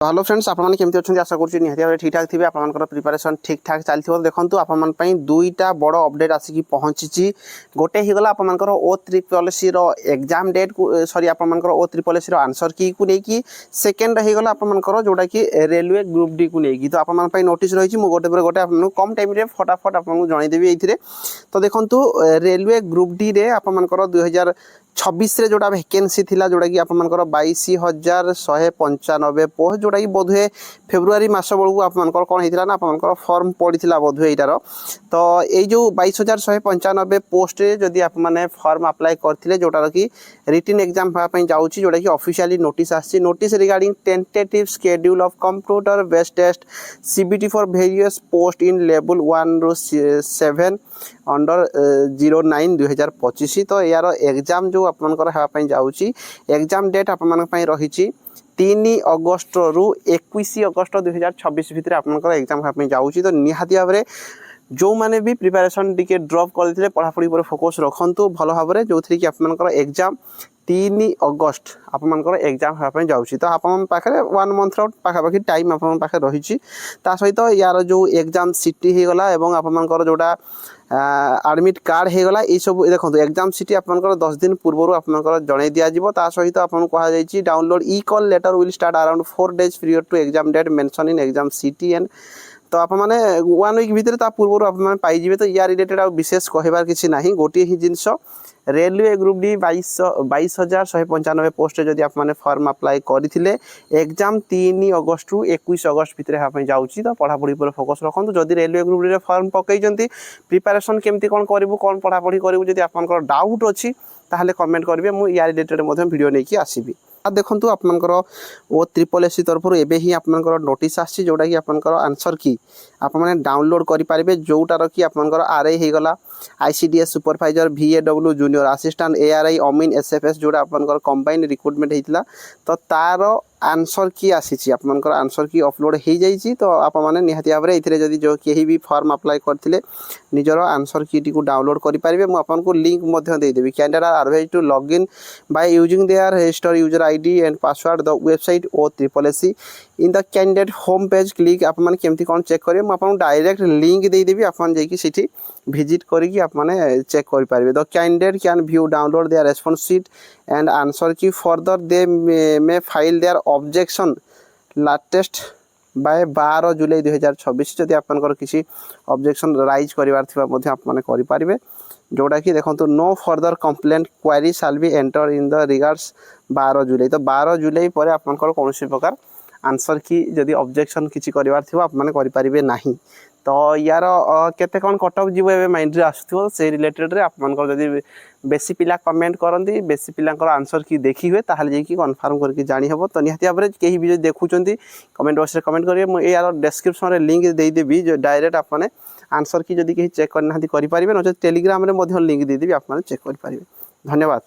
Hello friends आपने केमती अच्छा आशा करुँच निहती भाव ठीक ठाक थे आप प्रिपेरेसन ठीक ठाक चलती देखो आप दुईटा बड़ अपडेट आसिक पहुँची गोटे ही गला आपर ओ ट्रिपल सी एग्जाम डेट को सॉरी आपर ओ ट्रिपल सी आंसर की को लेकिन सेकेंड हो गला आपर जोटा कि रेलवे ग्रुप डी को लेकिन तो आप नोटिस रही गोटे पर गोटे कम टाइम फटाफट आपको जनईदेवी ये तो देखो रेलवे ग्रुप डी रे आपर 2026 रे जोड़ा वैकेंसी थिला जोड़ा कि आपर 22,195 पोस्ट जोड़ा कि बोधे फेब्रुआरी मास बेलू आपर कौन होता ना आपर फर्म पड़ा बोधे यार तो ये जो 22,195 पोस्ट जदि आप फर्म अप्लाई करते जोटार कि रिटन एग्जाम हाँपाई जाऊँगी जोटा कि ऑफिशियली नोटिस आसी notice regarding tentative schedule of computer based test CBT for various post in level 1 ରୁ 7 अंडर 09/2025 तो यार एग्जाम जो आपंकर जाऊँगी एग्जाम डेट आप रही 3 अगस्ट रु 21 अगस्ट 2026 भितर आपंकर एग्जाम हाँपाई जाऊँगी तो निहाती भाव में जो मैंने भी प्रिपेरेसन टी ड्रप करते पढ़ापढ़ी पर फोकस रखु भल भाव में जो थी कि आपंकर एग्जाम 3 अगस्ट आपर एग्जाम हाँपाई जाऊँगी तो आपे 1 मंथर पाखापाखि टाइम आप रही सहित यार जो एग्जाम सीटी हो गला और आपर जोटा एडमिट कार्ड हो गला ये सब देखो एग्जाम सीटी आपर 10 दिन पूर्व आपर जन दिज्व सहित आपको कहुई download e call letter will start around 4 days period to exam date mention in exam city and तो आप मैंने 1 वीक भितर पूर्व आप पाइबे तो या रिलेटेड विशेष कहबार किसी ना गोटे ही जिनस रेलवे ग्रुप डी 22,195 पोस्ट जदि आप फर्म अप्लाई करते एग्जाम 3 अगस्ट रु 21 अगस्ट भितर हाँपाई जाऊँगी तो पढ़ापढ़ी पर फोकस रखु जदि रेलवे ग्रुप डी फर्म पकई प्रिपेरेसन केमती कौन करूँ कौन पढ़ापढ़ी करूँ जदि आप डाउट अच्छी ताहले कमेंट करेंगे मुझे या रिलेटेड वीडियो नहीं आसबि देखो आपंकर ओ ट्रिपल एस तरफ एवं आपंकर नोटिस आसी जोटा कि आपंकर आंसर की आप डाउनलोड करेंगे जोटार कि आपंकर आरआई हो गला ICDS supervisor VAW junior assistant ARI अमीन SFS जोड़ा आपंकर कंबाइन रिक्रुटमेंट होता तो तार आंसर की आसी आपंकर आंसर की अपलोड हो जाइए तो आपने निहाती भाव में ये जो कहीं भी फर्म अप्लाई करते निजर आंसर की टी डाउनलोड करेंगे मुझे लिंक देदेवी candidate are advise to log in by using their register user ID and password the website OSSC in the candidate home page click आप केमती कौन चेक करेंगे मुझे डायरेक्ट लिंक देदेवी आपठी भिजिट करके आपने चेक करेंगे the candidate can view download their response sheet and answer key further they may file their objection latest by 12 July 2026 जदि आपंकर किसी ऑब्जेक्शन राइज करेंगे जोटा कि देखो no further complaint query shall be enter in the regards 12 जुलाई तो 12 जुलाई पर आपंकर कौन प्रकार आंसर की जदि ऑब्जेक्शन किसी करेंगे ना तो यार केते कौन कट ऑफ जीव ए माइंड रे आसुथो से रिलेटेड रे आपनकर जदि बेसी पिला कमेंट करंती बेसी पिलांकर आंसर की देखी हुए ताहले जे कि कन्फर्म करके जानी हबो तो निहाती भाव में कहीं भी देखुचंती कमेंट बॉक्स रे कमेंट करिए मु यार डिस्क्रिप्शन रे लिंक दे देबी जो डायरेक्ट आपने आंसर की जदि कहीं चेक करना करि पारिबे न टेलीग्राम रे मध्य लिंक दे देबी आपने चेक करि पारिबे। धन्यवाद।